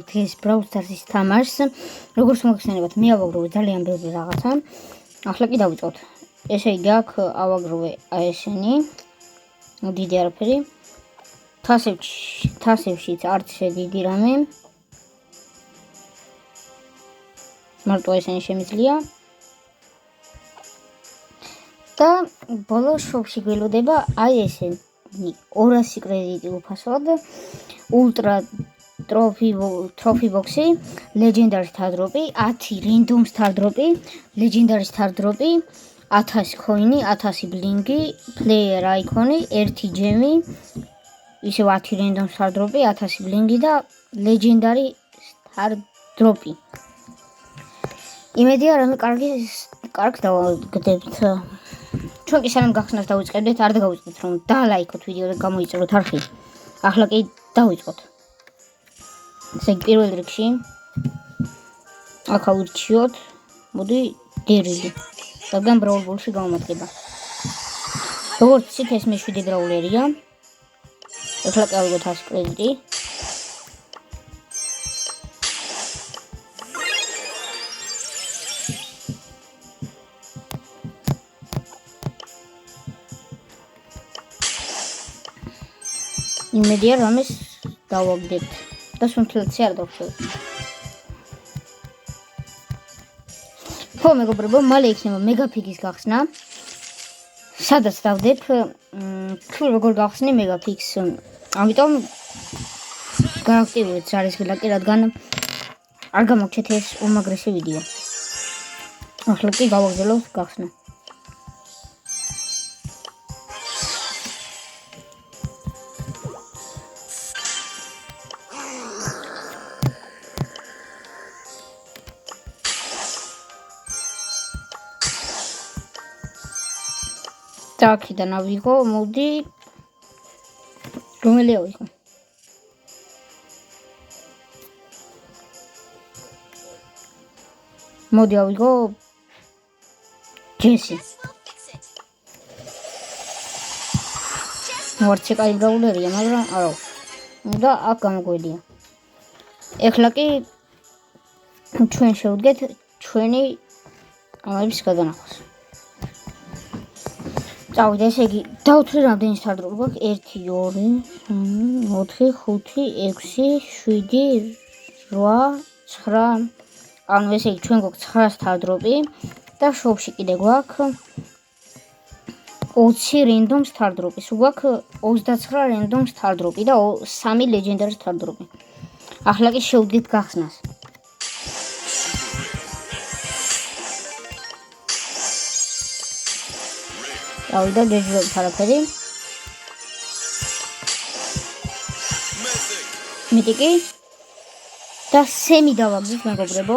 დღეს Brawl Stars-ის თამაშს. როგორც მოგხსენებათ, მე ავაგროვე ძალიან ბევრი რაღაცა. ახლა კი დავიწყოთ. ესე იგი, აქ ავაგროვე ესენი. დიდი არაფერი. თასებშიც არც ისე დიდი რამე. მარტო ესენი შემიძლია. და ბოლო შოუში გველოდება აი ესენი 200 კრედიტი უფასოდ. ულტრა ტროფი ბოქსი, ლეგენდარი სტარდროპი, 10 რენდომ სტარდროპი, ლეგენდარი სტარდროპი, 1000 ქოინი, 1000 ბლინგი, პლეიერ აიკონი, 1 ჯემი, ისევ 10 რენდომ სტარდროპი, 1000 ბლინგი და ლეგენდარი სტარდროპი. იმედია რამე კარგ დავაგდებთ. ჩვენ კი სანამ გახსნათ დავიწყებდეთ, არ დავიწყეთ რომ დალაიქოთ ვიდეო და გამოიწეროთ არხი. ახლა კი დავიწყოთ. ესე იგი პირველ რიგში აქ ავირჩიოთ მოდი დერილი, რადგან Brawl Ball-ში გამომადგება. როგორც იცით, ეს მე-7 ბრაულერია. ახლა კი ავიღოთ 100 კრედიტი. იმედია რამეს დავაგდებთ და სუნთლაცი არ დავხსოვთ. ხო მეგობრებო, მალე იქნება მეგაფიგის გახსნა. სადაც დავდებ თუ როგორ გავხსნი მეგაფიგს. ამიტომ გააქტიურეთ ჯარისხილაკი, რადგან არ გამოგჩეთ ეს უმაგრესი ვიდეო. ახლა კი გავაგრძელოთ გახსნა. და აქედან ავიღო, მოდი რომელი ავიღო? მოდი ავიღო ჯესი. ვარცი კაი ბრაულერია, მაგრამ არა. და აქ გამოგვედია. ეხლა კი ჩვენ შევდგეთ ჩვენი ამების გადანახვას. წავიდე, ესე იგი, დავთვლი რამდენი სტარდროპი გვაქვს? 1, 2, 3, 4, 5, 6, 7, 8, 9. ანუ ესე იგი, ჩვენ გვაქვს 9 სტარდროპი და შოუში კიდე გვაქვს 20 რენდომ სტარდროპი. სულ გვაქვს 29 რენდომ სტარდროპი და 3 ლეგენდარი სტარდროპი. ახლა კი შევდგეთ გახსნას. ავიდა გეჯვებთ არაფერი. მიტიკი და სემი დავაგზავნით მეგობრებო.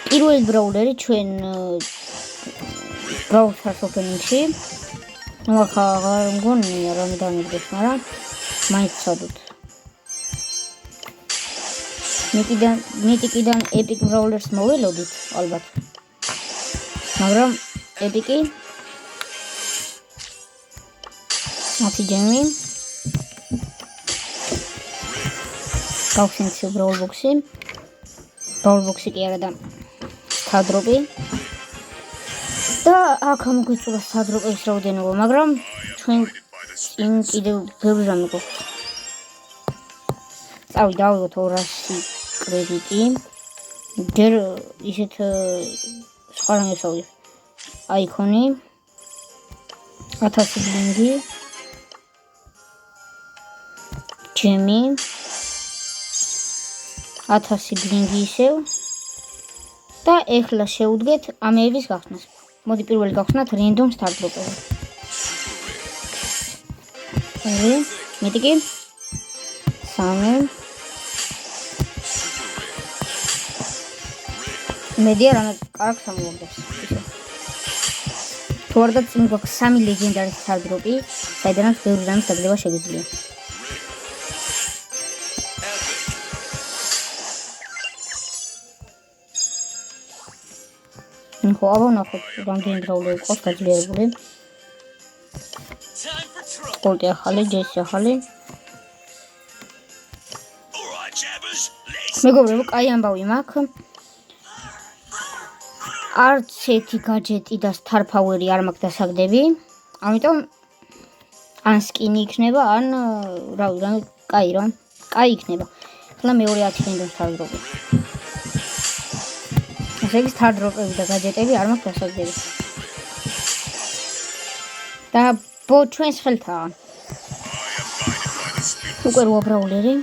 პირველი ბრაულერი ჩვენ Brawl Stars opening-ში. ნუ ახლა აღარ მგონია რომ დამიგდეს, მაგრამ მაინც ცოდოთ. მიტიკიდან Epic Brawlers მოველოდით ალბათ. მაგრამ Epic-ი 10 ჯემი. გავხსენთ Brawl Box-ი. Brawl Box-ი კი არა და სტარდროპი. და აქ მოგვიწურა სტარდროპების რაოდენობა, მაგრამ ჩვენ წინ კიდევ ბევრი რამე გვაქვს. წავიდე ავიღოთ 200 კრედიტი. ჯერ ისეთ სხვა რამებს ავიღოთ. აიკონი 1000 ბლინგი, ჯემი 1000 ბლინგი ისევ და ეხლა შევდგეთ ამეების გახსნას. მოდი პირველი გავხსნათ რენდომ სტარდროპები. მიტიკი 3. იმედია რამე კარგს ამოვაგდებს. თუ არ და წინ გვაქვს 3 ლეგენდარი სტარდროპი, საიდანაც ბევრი რამის დაგდება შეგვიძლია. ხო, აბანახოთ, რამდენი ბრაულერი გვაქვს გაძლიერებული. კოლტი ახალი, ჯესი ახალი. მეგობრებო, კაი ამბავი მაქვს. არც ერთი გაჯეტი და Star-Power-ი არ მაქვს დასაგდები. ამიტომ ან სკინი იქნება, ან კაი იქნება. ახლა მეორე 10-დან Star Drop-ი. ესე იგი Star Drop-ები და გაჯეტები არ მაქვს დასაგდები. და ჩვენს ხელთაა. უკვე რვა ბრაულერი.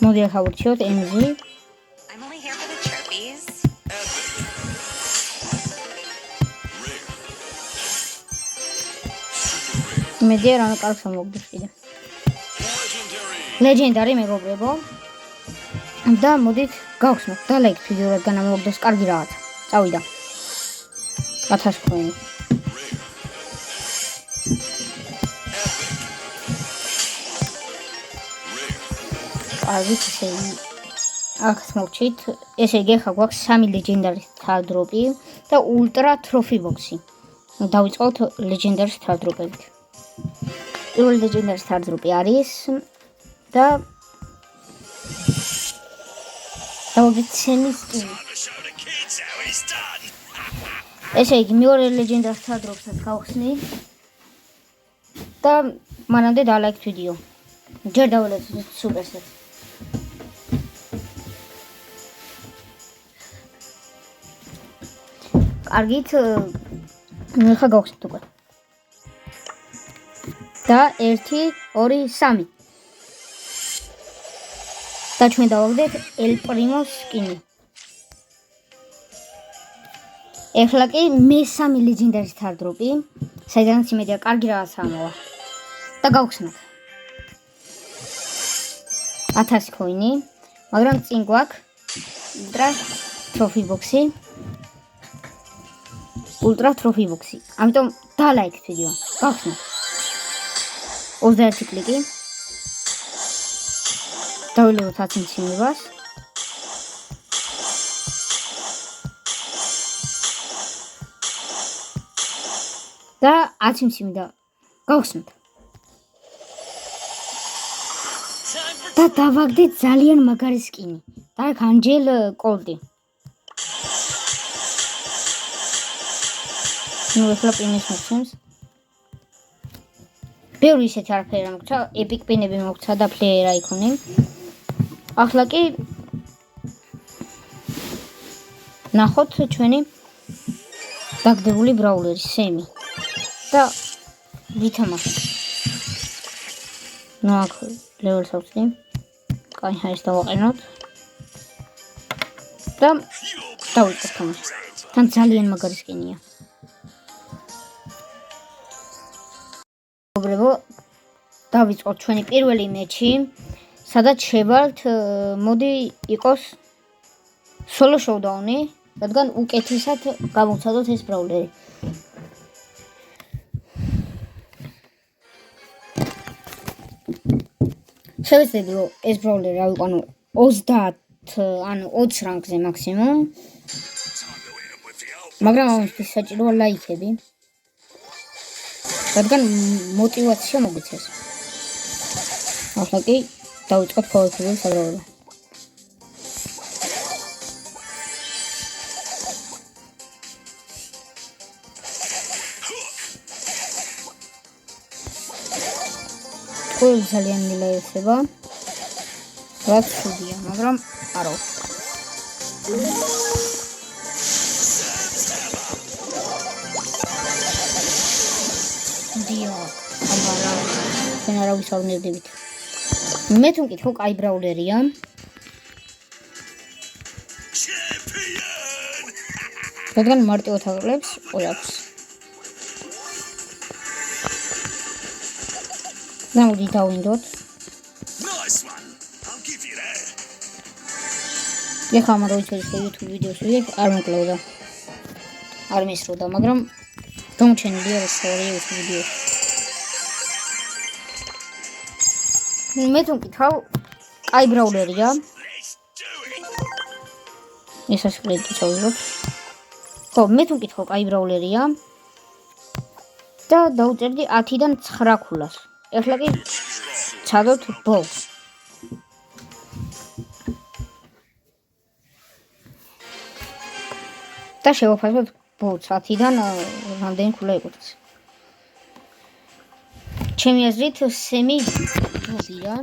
მოდი ახლა ვურჩიოთ MZ. მედი რამე კარგს მოგდის კიდე. ლეგენდარი მეგობრებო. და მოდით გავხსნათ და ლაიქ ვიდეო რადგან მოგდეს კარგი რაღაცა. წავიდა. 1000 coin. კარგი ისე აქ მოვჩით. ესე იგი ხა გვაქვს 3 ლეგენდარი Star Drop-ი და Ultra Trophy Box-ი. დავიწყოთ ლეგენდარი Star Drop-ებით. პირველი ლეგენდარი Star Drop-ი არის და დავიცემის კი. ესე იგი მეორე ლეგენდარი Star Drop-საც გავხსნი და მანამდე დალაიქ ვიდეო. ჯერ დავალეთ სუპერსეტს. კარგით, ხა გავხსნით უკვე. და 1 2 3 და ჩვენ დავაგდეთ El Primo skin-ი. ეხლა კი მესამე ლეგენდარი Star Drop-ი, საიდანაც იმედია კარგი რაღაცა მოვა. და გავხსნათ. 1000 coin-ი, მაგრამ წინ გვაქვს Ultra Trophy Box-ი. Ultra Trophy Box-ი. ამიტომ დალაიქ ვიდეო. გავხსნათ. 21 კლიკი. დავილევოთ 10 მციმებას. და 10 მციმი და გავხსნათ. და დავაგდეთ ძალიან მაგარი სკინი. Dark Angel Cold-ი. ნუ ახლა პინის მოხსნეს. ბევრი ისეთი არაფერი მოგცა, epic პინები მოგცა და player icon-ი. ახლა კი ნახოთ ჩვენი დაგდებული ბრაულერი Semi. და ვითამაშოთ. ნუ აქ level 6-ი. კაი, ეს დავაყენოთ. და დავიწყოთ თამაში. თან ძალიან მაგარი სკინია. მეგობრებო, დავიწყოთ ჩვენი პირველი მეჩი, სადაც შევართ, მოდი იყოს solo showdown-ი, რადგან უკეთესად გამოვცადოთ ეს ბრაულერი. შევეცდები რომ ეს ბრაულერი ავიყვანო 30 ანუ 20 რანგზე მაქსიმუმ. მაგრამ ამისთვის საჭიროა ლაიქები. რადგან мотивация მოგიცეს. ახლა კი დავიწყოთ ყოველდღიურ საბრალო. ყველი ძალიან მილაიხება. რაც შედია, მაგრამ არა. დიო, აბარა, ჩვენ არა ვისაუბრდებით. მე თუ მკითხო, კაი ბრაულერია. რადგან მარტივად აკლებს ყველაფერს. Now დავინდოთ. ეხლა მაგრამ ვიცოდი YouTube ვიდეოს ვიღებ არ მოკლევდა. არ მისროდა, მაგრამ გამოჩენილია ეს YouTube ვიდეო. მე თუ მკითხავ, კაი ბრაულერია. ესეც კრედიტი წავიღებ. ხო, მე თუ მკითხავ, კაი ბრაულერია. და დავუწერდი 10-დან 9 ქულას. ეხლა კი ჩადოთ ბოლს. და შევაფასოთ ბოლს 10-დან რამდენი ქულა ეკუთვნის. ჩემი აზრით სემი ჯობია.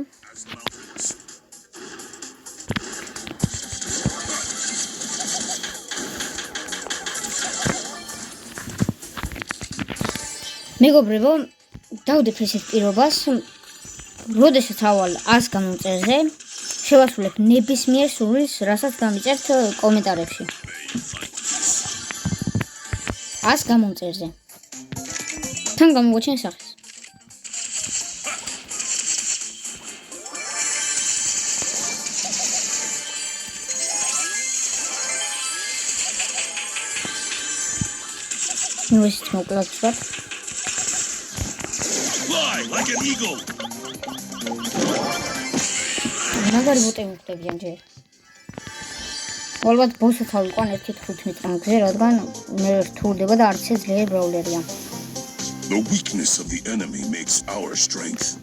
მეგობრებო, დავდებ ესეთ პირობას, როდესაც ავალ 100 გამომწერზე, შევასრულებ ნებისმიერ სურვილს, რასაც დამიწერთ კომენტარებში. 100 გამომწერზე. თან გამოვაჩენ სახეს. ნუ ისიც მოკლად ვარ. Like an eagle. მაგარი ბოტები მختებიან ჯერ. ალბათ ბოსსაც ავიყვან 1.15 რანგზე, რადგან მე რთულდება და არც ეს ძლიერი ბრაულერია. The weakness of the enemy makes our strength.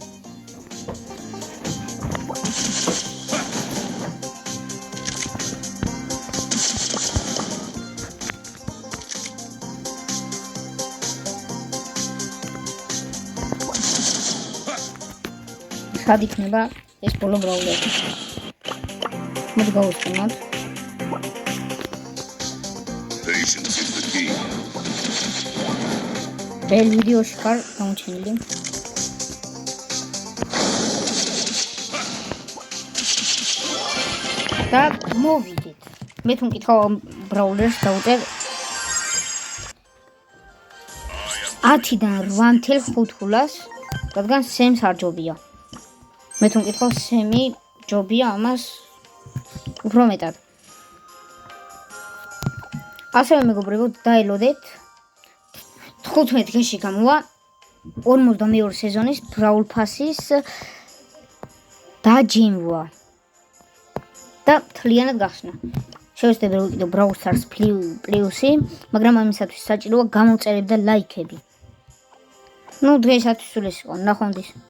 სად იქნება ეს ბოლო ბრაულერი? მოდი გავუსწრებთ. Patience is the key. ბელ ვიდეოში ხარ გამოჩენილი. და მოვიდეთ. მე თუ მკითხავ ბრაულერს დავუტერ 10-დან 8.5 ქულას, რადგან სემს არ ჯობია. მე თუ მკითხავ სემი ჯობია ამას უფრო მეტად. ასევე მეგობრებო, დაელოდეთ 15 დღეში გამოვა 42 სეზონის ბრაულ ფასის დაჯინვა და მთლიანად გახსნა. შევეცდები რომ ვიყიდო ბრაულ სტარს პლუსი, მაგრამ ამისათვის საჭიროა გამოწერები და ლაიქები. ნუ დღეისათვის სულ ეს იყო. ნახვამდის.